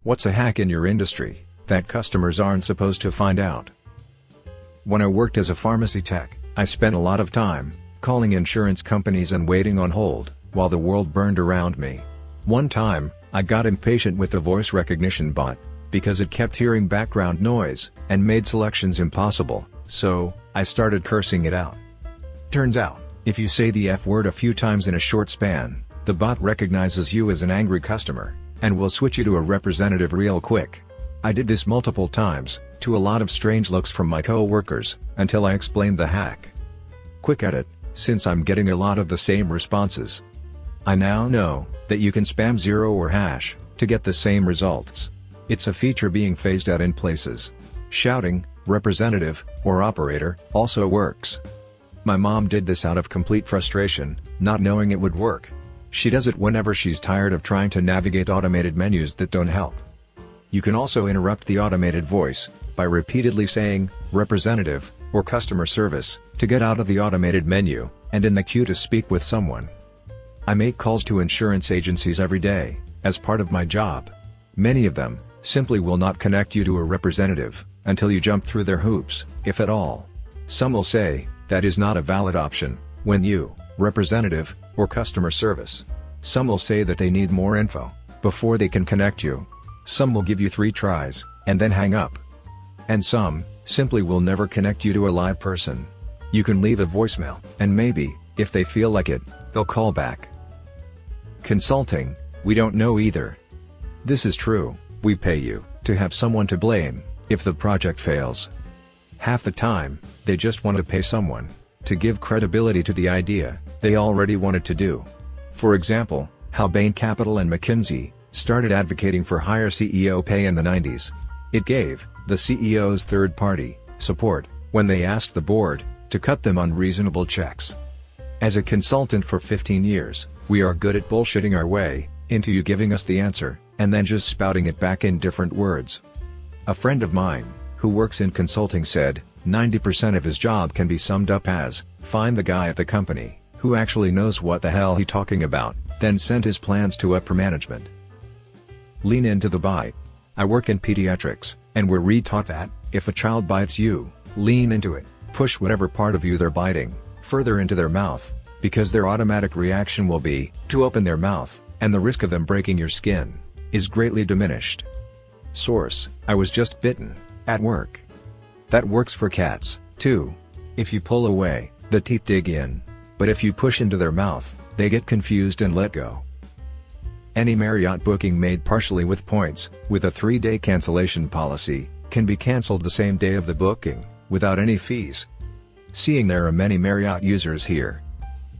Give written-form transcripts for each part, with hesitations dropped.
What's a hack in your industry that customers aren't supposed to find out? When I worked as a pharmacy tech, I spent a lot of time calling insurance companies and waiting on hold while the world burned around me. One time, I got impatient with the voice recognition bot because it kept hearing background noise and made selections impossible, so I started cursing it out. Turns out, if you say the F word a few times in a short span, the bot recognizes you as an angry customer and will switch you to a representative real quick. I did this multiple times, to a lot of strange looks from my co-workers, until I explained the hack. Quick edit, since I'm getting a lot of the same responses. I now know that you can spam 0 or hash to get the same results. It's a feature being phased out in places. Shouting, representative, or operator, also works. My mom did this out of complete frustration, not knowing it would work. She does it whenever she's tired of trying to navigate automated menus that don't help. You can also interrupt the automated voice by repeatedly saying, representative, or customer service, to get out of the automated menu and in the queue to speak with someone. I make calls to insurance agencies every day, as part of my job. Many of them simply will not connect you to a representative until you jump through their hoops, if at all. Some will say that is not a valid option when you, representative, or customer service. Some will say that they need more info before they can connect you. Some will give you 3 tries and then hang up. And some simply will never connect you to a live person. You can leave a voicemail, and maybe, if they feel like it, they'll call back. Consulting, we don't know either. This is true, we pay you to have someone to blame if the project fails. Half the time, they just want to pay someone to give credibility to the idea they already wanted to do. For example, how Bain Capital and McKinsey started advocating for higher CEO pay in the 90s. It gave the CEOs third-party support when they asked the board to cut them unreasonable checks. As a consultant for 15 years, we are good at bullshitting our way into you giving us the answer, and then just spouting it back in different words. A friend of mine, who works in consulting, said 90% of his job can be summed up as, find the guy at the company who actually knows what the hell he's talking about, then send his plans to upper management. Lean into the bite. I work in pediatrics, and we're re-taught that, if a child bites you, lean into it, push whatever part of you they're biting further into their mouth, because their automatic reaction will be to open their mouth, and the risk of them breaking your skin is greatly diminished. Source: I was just bitten at work. That works for cats, too. If you pull away, the teeth dig in. But if you push into their mouth, they get confused and let go. Any Marriott booking made partially with points, with a 3-day cancellation policy, can be cancelled the same day of the booking, without any fees. Seeing there are many Marriott users here.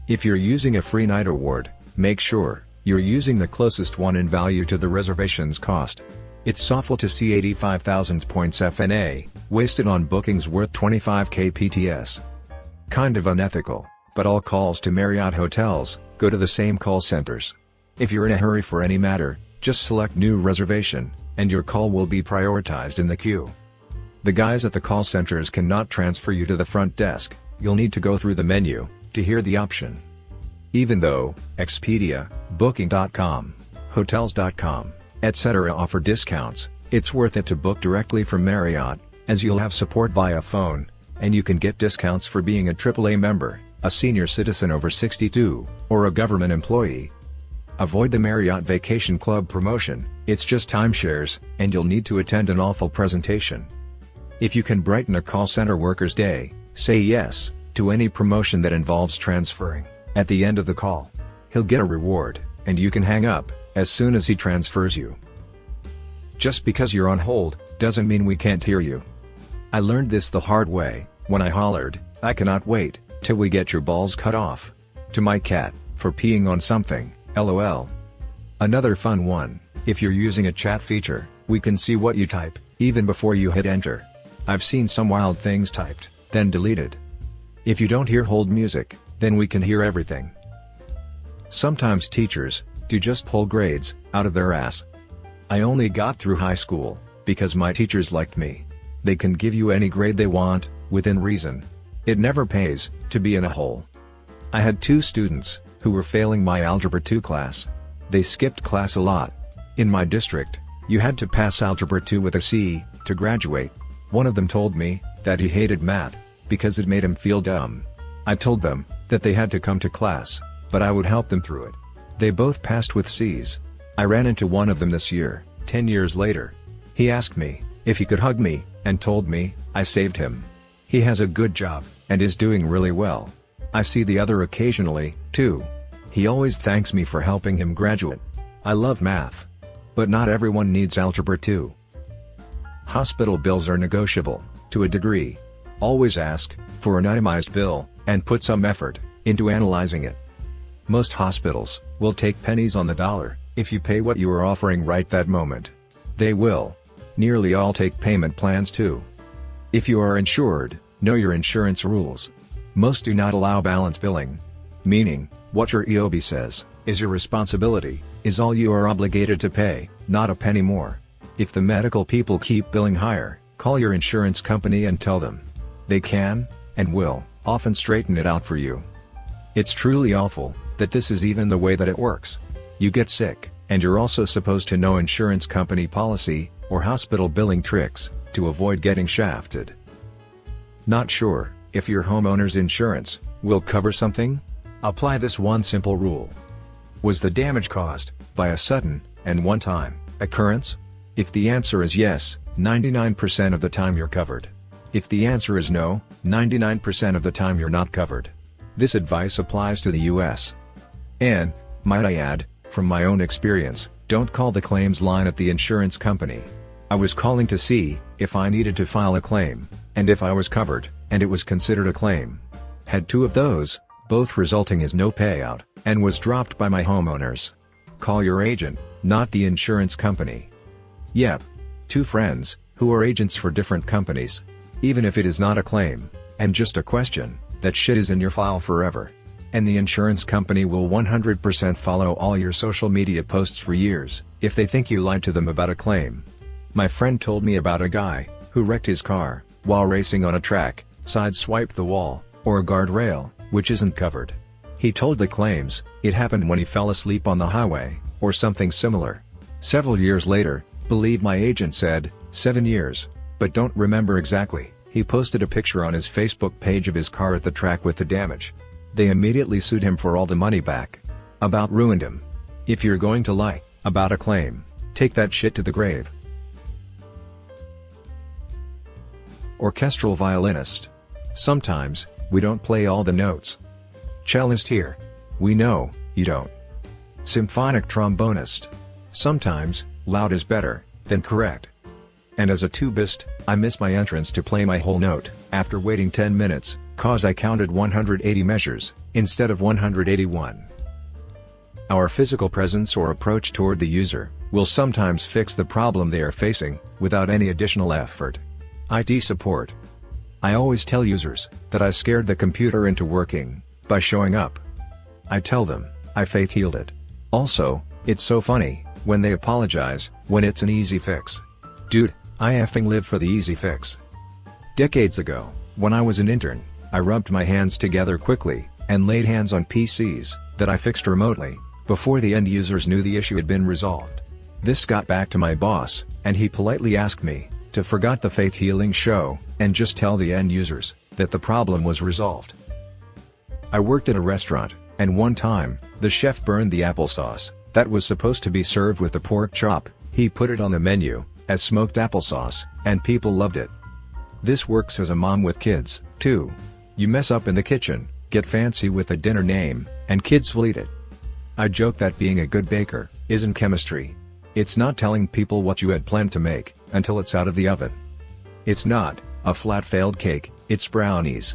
If you're using a free night award, make sure you're using the closest one in value to the reservation's cost. It's awful to see 85,000 points FNA, wasted on bookings worth 25k PTS. Kind of unethical, but all calls to Marriott hotels go to the same call centers. If you're in a hurry for any matter, just select new reservation, and your call will be prioritized in the queue. The guys at the call centers cannot transfer you to the front desk, you'll need to go through the menu to hear the option. Even though Expedia, Booking.com, Hotels.com, etc. offer discounts, it's worth it to book directly from Marriott, as you'll have support via phone, and you can get discounts for being a AAA member, a senior citizen over 62, or a government employee. Avoid the Marriott Vacation Club promotion, it's just timeshares, and you'll need to attend an awful presentation. If you can brighten a call center worker's day, say yes to any promotion that involves transferring at the end of the call. He'll get a reward, and you can hang up as soon as he transfers you. Just because you're on hold doesn't mean we can't hear you. I learned this the hard way when I hollered, "I cannot wait till we get your balls cut off" to my cat for peeing on something, LOL. Another fun one: if you're using a chat feature, we can see what you type even before you hit enter. I've seen some wild things typed, then deleted. If you don't hear hold music, then we can hear everything. Sometimes teachers do just pull grades out of their ass. I only got through high school because my teachers liked me. They can give you any grade they want, within reason. It never pays to be in a hole. I had 2 students who were failing my Algebra 2 class. They skipped class a lot. In my district, You had to pass Algebra 2 with a C to graduate. One of them told me that he hated math because it made him feel dumb. I told them that they had to come to class, but I would help them through it. They both passed with C's. I ran into one of them this year, 10 years later. He asked me if he could hug me, and told me I saved him. He has a good job, and is doing really well. I see the other occasionally, too. He always thanks me for helping him graduate. I love math. But not everyone needs Algebra 2. Hospital bills are negotiable, to a degree. Always ask for an itemized bill, and put some effort into analyzing it. Most hospitals will take pennies on the dollar if you pay what you are offering right that moment. They will. Nearly all take payment plans too. If you are insured, know your insurance rules. Most do not allow balance billing. Meaning, what your EOB says is your responsibility, is all you are obligated to pay, not a penny more. If the medical people keep billing higher, call your insurance company and tell them. They can, and will, often straighten it out for you. It's truly awful that this is even the way that it works. You get sick, and you're also supposed to know insurance company policy, or hospital billing tricks, to avoid getting shafted. Not sure if your homeowner's insurance will cover something? Apply this one simple rule. Was the damage caused by a sudden and one-time occurrence? If the answer is yes, 99% of the time you're covered. If the answer is no, 99% of the time you're not covered. This advice applies to the US. And, might I add, from my own experience, don't call the claims line at the insurance company. I was calling to see if I needed to file a claim, and if I was covered, and it was considered a claim. Had two of those, both resulting as no payout, and was dropped by my homeowners. Call your agent, not the insurance company. Yep. Two friends, who are agents for different companies. Even if it is not a claim, and just a question, that shit is in your file forever. And the insurance company will 100% follow all your social media posts for years, if they think you lied to them about a claim. My friend told me about a guy who wrecked his car while racing on a track, sideswiped the wall, or a guardrail, which isn't covered. He told the claims it happened when he fell asleep on the highway, or something similar. Several years later, believe my agent said, 7 years, but don't remember exactly, he posted a picture on his Facebook page of his car at the track with the damage. They immediately sued him for all the money back. About ruined him. If you're going to lie about a claim, take that shit to the grave. Orchestral violinist. Sometimes, we don't play all the notes. Cellist here. We know, you don't. Symphonic trombonist. Sometimes, loud is better than correct. And as a tubist, I miss my entrance to play my whole note, after waiting 10 minutes, cause I counted 180 measures, instead of 181. Our physical presence or approach toward the user, will sometimes fix the problem they are facing, without any additional effort. IT support. I always tell users that I scared the computer into working by showing up. I tell them I faith healed it. Also, it's so funny when they apologize when it's an easy fix. Dude, I effing live for the easy fix. Decades ago, when I was an intern, I rubbed my hands together quickly and laid hands on PCs that I fixed remotely before the end users knew the issue had been resolved. This got back to my boss, and he politely asked me to forget the faith healing show and just tell the end users that the problem was resolved. I worked at a restaurant, and one time, the chef burned the applesauce that was supposed to be served with the pork chop. He put it on the menu as smoked applesauce, and people loved it. This works as a mom with kids, too. You mess up in the kitchen, get fancy with a dinner name, and kids will eat it. I joke that being a good baker isn't chemistry. It's not telling people what you had planned to make until it's out of the oven. It's not a flat failed cake, it's brownies.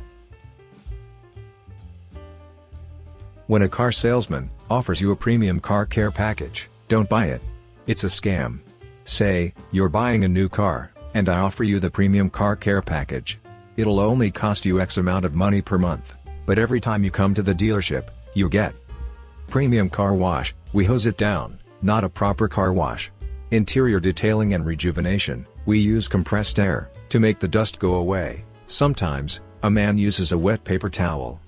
When a car salesman offers you a premium car care package, don't buy it. It's a scam. Say, you're buying a new car, and I offer you the premium car care package. It'll only cost you X amount of money per month, but every time you come to the dealership, you get premium car wash. We hose it down, not a proper car wash. Interior detailing and rejuvenation, we use compressed air to make the dust go away. Sometimes, a man uses a wet paper towel.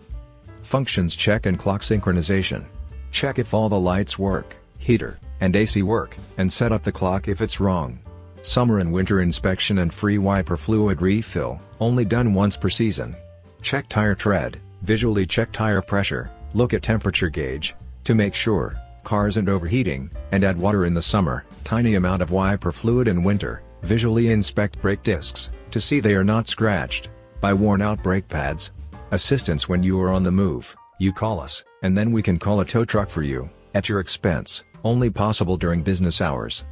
Functions check and clock synchronization. Check if all the lights work, heater, and AC work, and set up the clock if it's wrong. Summer and winter inspection and free wiper fluid refill, only done once per season. Check tire tread, visually check tire pressure, look at temperature gauge, to make sure car isn't overheating, and add water in the summer, tiny amount of wiper fluid in winter. Visually inspect brake discs, to see they are not scratched by worn out brake pads. Assistance when you are on the move, you call us, and then we can call a tow truck for you, at your expense, only possible during business hours.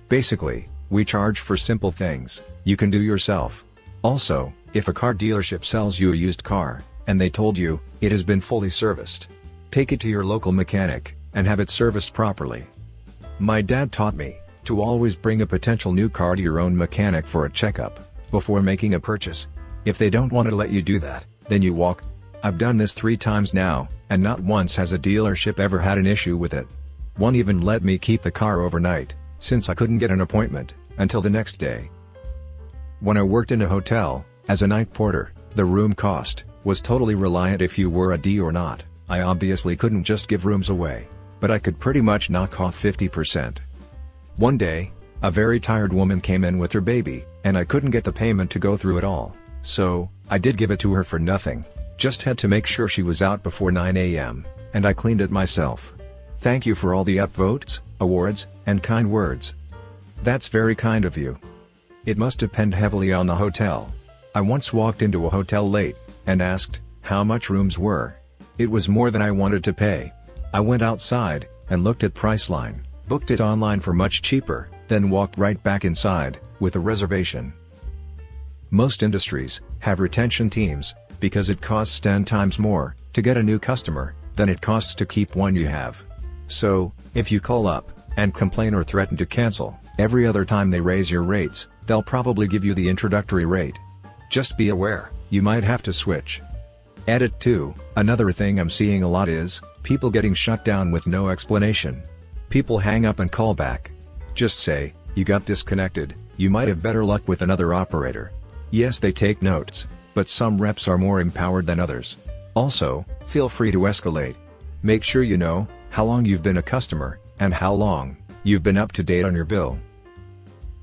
Basically, we charge for simple things you can do yourself. Also, if a car dealership sells you a used car, and they told you it has been fully serviced, take it to your local mechanic, and have it serviced properly. My dad taught me to always bring a potential new car to your own mechanic for a checkup, before making a purchase. If they don't want to let you do that, then you walk. I've done this 3 times now, and not once has a dealership ever had an issue with it. One even let me keep the car overnight, since I couldn't get an appointment until the next day. When I worked in a hotel, as a night porter, the room cost was totally reliant if you were a D or not. I obviously couldn't just give rooms away, but I could pretty much knock off 50%. One day, a very tired woman came in with her baby, and I couldn't get the payment to go through at all, so I did give it to her for nothing. Just had to make sure she was out before 9 a.m., and I cleaned it myself. Thank you for all the upvotes, awards, and kind words. That's very kind of you. It must depend heavily on the hotel. I once walked into a hotel late, and asked how much rooms were. It was more than I wanted to pay. I went outside, and looked at Priceline, booked it online for much cheaper, then walked right back inside, with a reservation. Most industries have retention teams, because it costs 10 times more to get a new customer than it costs to keep one you have. So, if you call up and complain or threaten to cancel every other time they raise your rates, they'll probably give you the introductory rate. Just be aware, you might have to switch. Edit 2, another thing I'm seeing a lot is people getting shut down with no explanation. People hang up and call back. Just say, you got disconnected, you might have better luck with another operator. Yes, they take notes, but some reps are more empowered than others. Also, feel free to escalate. Make sure you know how long you've been a customer, and how long you've been up to date on your bill.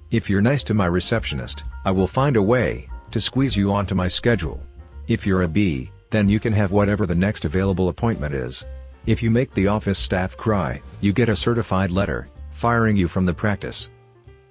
If you're nice to my receptionist, I will find a way to squeeze you onto my schedule. If you're a B, then you can have whatever the next available appointment is. If you make the office staff cry, you get a certified letter firing you from the practice.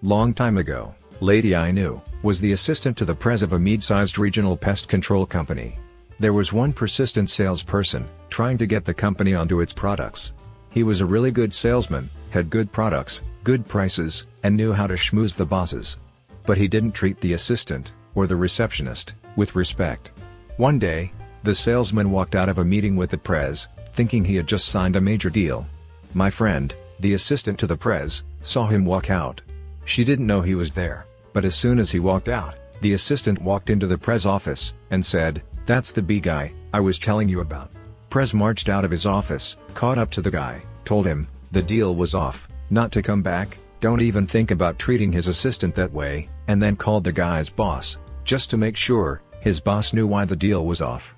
Long time ago, lady I knew was the assistant to the pres of a mid-sized regional pest control company. There was one persistent salesperson trying to get the company onto its products. He was a really good salesman, had good products, good prices, and knew how to schmooze the bosses. But he didn't treat the assistant, or the receptionist, with respect. One day, the salesman walked out of a meeting with the pres, thinking he had just signed a major deal. My friend, the assistant to the pres, saw him walk out. She didn't know he was there, but as soon as he walked out, the assistant walked into the pres office, and said, "That's the B guy I was telling you about." Pres marched out of his office, caught up to the guy, told him the deal was off, not to come back, don't even think about treating his assistant that way, and then called the guy's boss, just to make sure his boss knew why the deal was off.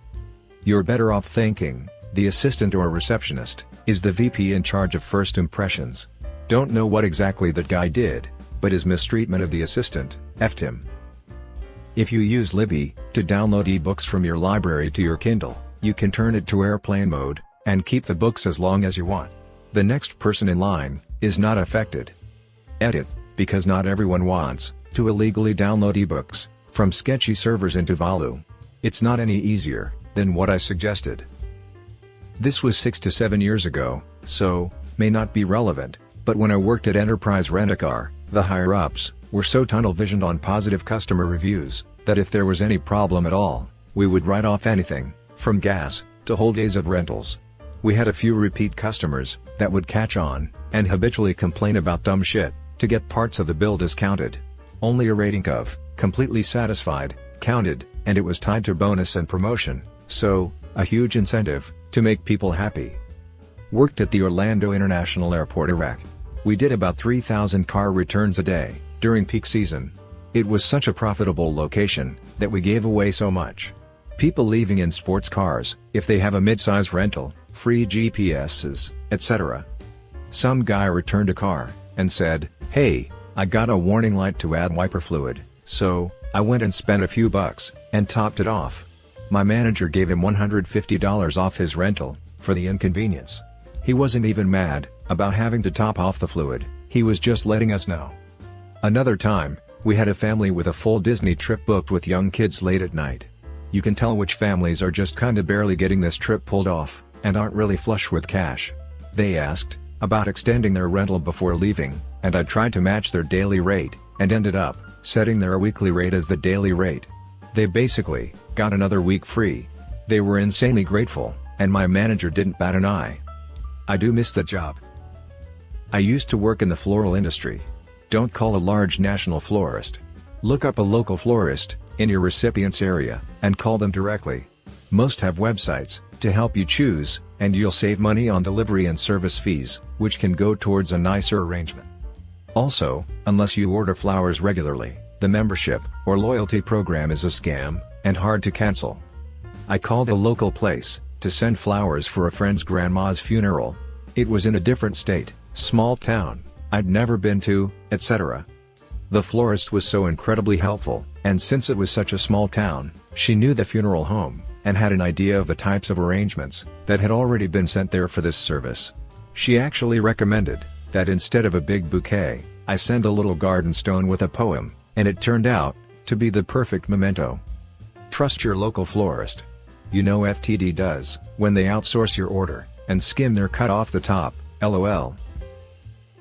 You're better off thinking the assistant or receptionist is the VP in charge of first impressions. Don't know what exactly that guy did, but his mistreatment of the assistant effed him. If you use Libby to download ebooks from your library to your Kindle, you can turn it to airplane mode and keep the books as long as you want. The next person in line is not affected. Edit, because not everyone wants to illegally download ebooks from sketchy servers into Valu. It's not any easier than what I suggested. This was 6 to 7 years ago, so may not be relevant, but when I worked at Enterprise Rent-A-Car, the higher-ups were so tunnel-visioned on positive customer reviews that if there was any problem at all, we would write off anything from gas to whole days of rentals. We had a few repeat customers that would catch on and habitually complain about dumb shit to get parts of the bill discounted. Only a rating of completely satisfied counted, and it was tied to bonus and promotion, so a huge incentive to make people happy. Worked at the Orlando International Airport, Iraq. We did about 3,000 car returns a day during peak season. It was such a profitable location that we gave away so much. People leaving in sports cars, if they have a mid-size rental, free GPSs, etc. Some guy returned a car, and said, "Hey, I got a warning light to add wiper fluid," so I went and spent a few bucks, and topped it off. My manager gave him $150 off his rental, for the inconvenience. He wasn't even mad about having to top off the fluid, he was just letting us know. Another time, we had a family with a full Disney trip booked with young kids late at night. You can tell which families are just kinda barely getting this trip pulled off, and aren't really flush with cash. They asked about extending their rental before leaving, and I tried to match their daily rate, and ended up setting their weekly rate as the daily rate. They basically got another week free. They were insanely grateful, and my manager didn't bat an eye. I do miss that job. I used to work in the floral industry. Don't call a large national florist. Look up a local florist in your recipient's area, and call them directly. Most have websites to help you choose, and you'll save money on delivery and service fees, which can go towards a nicer arrangement. Also, unless you order flowers regularly, the membership or loyalty program is a scam, and hard to cancel. I called a local place to send flowers for a friend's grandma's funeral. It was in a different state, small town, I'd never been to, etc. The florist was so incredibly helpful, and since it was such a small town, she knew the funeral home, and had an idea of the types of arrangements that had already been sent there for this service. She actually recommended that instead of a big bouquet, I send a little garden stone with a poem, and it turned out to be the perfect memento. Trust your local florist. You know FTD does when they outsource your order and skim their cut off the top, LOL.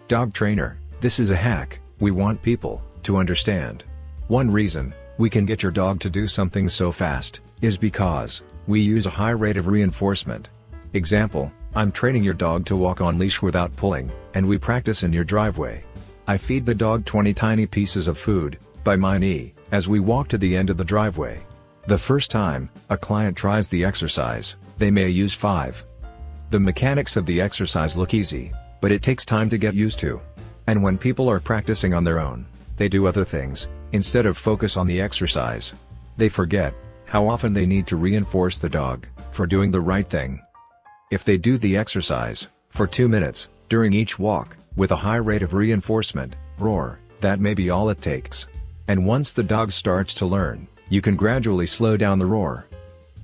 Dog trainer, this is a hack we want people to understand. One reason we can get your dog to do something so fast is because we use a high rate of reinforcement. Example, I'm training your dog to walk on leash without pulling, and we practice in your driveway. I feed the dog 20 tiny pieces of food by my knee as we walk to the end of the driveway. The first time a client tries the exercise, they may use 5. The mechanics of the exercise look easy, but it takes time to get used to. And when people are practicing on their own, they do other things instead of focus on the exercise. They forget how often they need to reinforce the dog for doing the right thing. If they do the exercise for 2 minutes during each walk with a high rate of reinforcement, roar, that may be all it takes. And once the dog starts to learn, you can gradually slow down the roar.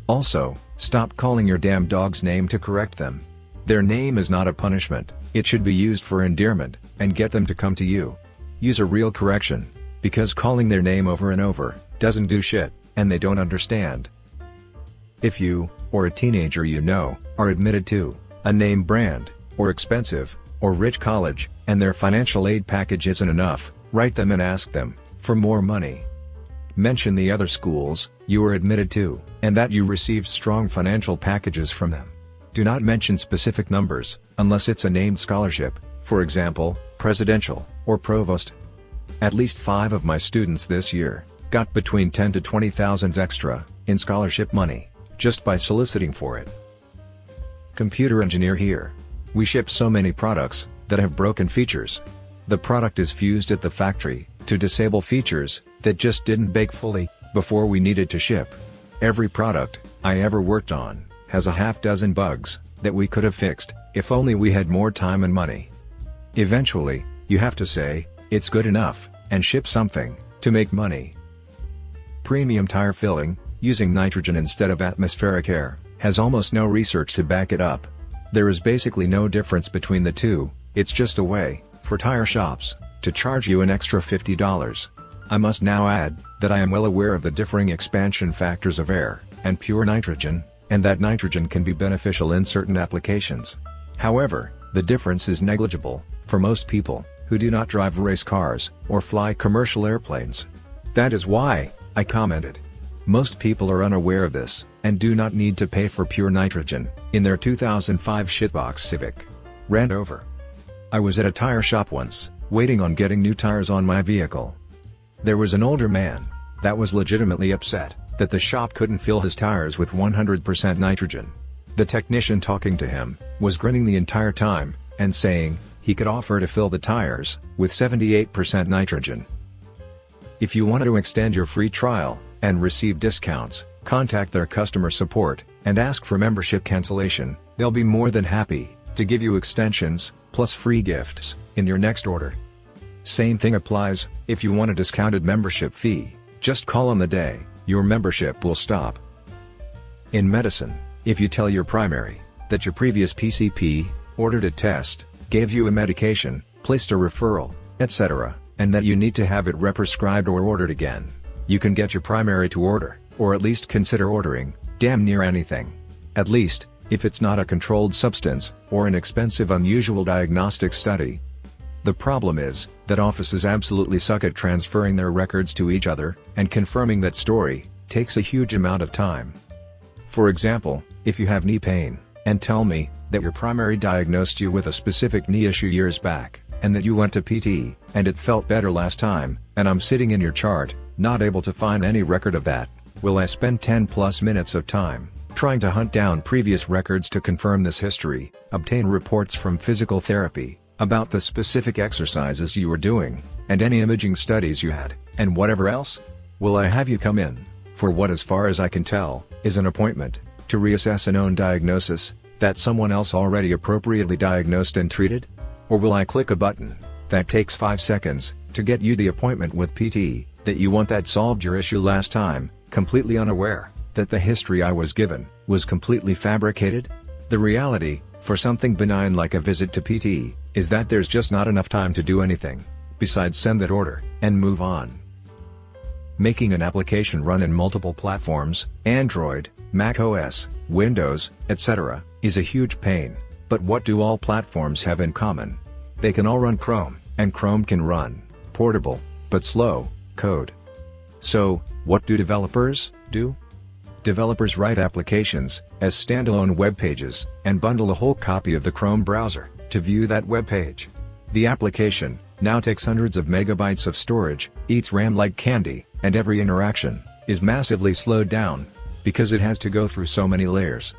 Also, stop calling your damn dog's name to correct them. Their name is not a punishment, it should be used for endearment, and get them to come to you. Use a real correction, because calling their name over and over doesn't do shit, and they don't understand. If you, or a teenager you know, are admitted to a name brand, or expensive, or rich college, and their financial aid package isn't enough, write them and ask them for more money. Mention the other schools you were admitted to, and that you received strong financial packages from them. Do not mention specific numbers, unless it's a named scholarship, for example, presidential, or provost. At least 5 of my students this year got between 10 to 20,000 extra in scholarship money, just by soliciting for it. Computer engineer here. We ship so many products that have broken features. The product is fused at the factory to disable features that just didn't bake fully before we needed to ship. Every product I ever worked on has a half dozen bugs that we could have fixed if only we had more time and money. Eventually, you have to say, it's good enough, and ship something to make money. Premium tire filling, using nitrogen instead of atmospheric air, has almost no research to back it up. There is basically no difference between the two, it's just a way for tire shops to charge you an extra $50. I must now add that I am well aware of the differing expansion factors of air and pure nitrogen, and that nitrogen can be beneficial in certain applications. However, the difference is negligible for most people who do not drive race cars or fly commercial airplanes. That is why I commented. Most people are unaware of this, and do not need to pay for pure nitrogen in their 2005 shitbox Civic. Rant over. I was at a tire shop once, waiting on getting new tires on my vehicle. There was an older man that was legitimately upset that the shop couldn't fill his tires with 100% nitrogen. The technician talking to him was grinning the entire time, and saying he could offer to fill the tires with 78% nitrogen. If you want to extend your free trial and receive discounts, contact their customer support and ask for membership cancellation. They'll be more than happy to give you extensions plus free gifts, in your next order. Same thing applies, if you want a discounted membership fee, just call on the day, your membership will stop. In medicine, if you tell your primary that your previous PCP ordered a test, gave you a medication, placed a referral, etc., and that you need to have it represcribed or ordered again, you can get your primary to order, or at least consider ordering, damn near anything. At least, if it's not a controlled substance, or an expensive unusual diagnostic study. The problem is, that offices absolutely suck at transferring their records to each other, and confirming that story takes a huge amount of time. For example, if you have knee pain, and tell me that your primary diagnosed you with a specific knee issue years back, and that you went to PT, and it felt better last time, and I'm sitting in your chart, not able to find any record of that, will I spend 10+ minutes of time trying to hunt down previous records to confirm this history, obtain reports from physical therapy about the specific exercises you were doing, and any imaging studies you had, and whatever else? Will I have you come in, for what as far as I can tell, is an appointment, to reassess a known diagnosis, that someone else already appropriately diagnosed and treated? Or will I click a button, that takes 5 seconds, to get you the appointment with PT, that you want that solved your issue last time, completely unaware that the history I was given was completely fabricated? The reality, for something benign like a visit to PT, is that there's just not enough time to do anything besides send that order and move on. Making an application run in multiple platforms, Android, Mac OS, Windows, etc., is a huge pain, but what do all platforms have in common? They can all run Chrome, and Chrome can run portable, but slow, code. So, what do developers do? Developers write applications as standalone web pages, and bundle a whole copy of the Chrome browser to view that web page. The application now takes hundreds of megabytes of storage, eats RAM like candy, and every interaction is massively slowed down because it has to go through so many layers.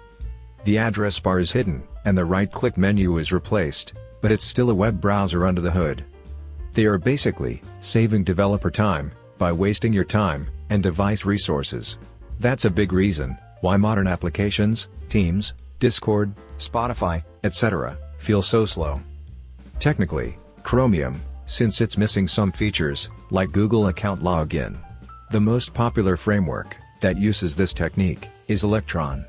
The address bar is hidden, and the right-click menu is replaced, but it's still a web browser under the hood. They are basically saving developer time by wasting your time and device resources. That's a big reason why modern applications, Teams, Discord, Spotify, etc., feel so slow. Technically, Chromium, since it's missing some features, like Google account login. The most popular framework that uses this technique is Electron.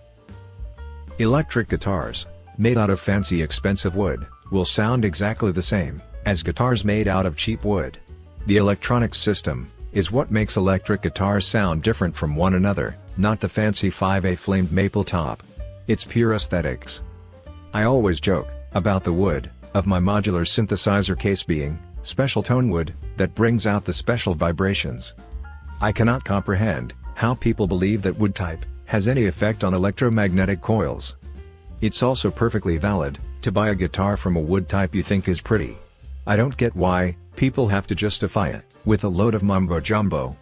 Electric guitars, made out of fancy expensive wood, will sound exactly the same as guitars made out of cheap wood. The electronics system is what makes electric guitars sound different from one another, not the fancy 5A flamed maple top. It's pure aesthetics. I always joke about the wood of my modular synthesizer case being special tone wood that brings out the special vibrations. I cannot comprehend how people believe that wood type has any effect on electromagnetic coils. It's also perfectly valid to buy a guitar from a wood type you think is pretty. I don't get why people have to justify it with a load of mumbo jumbo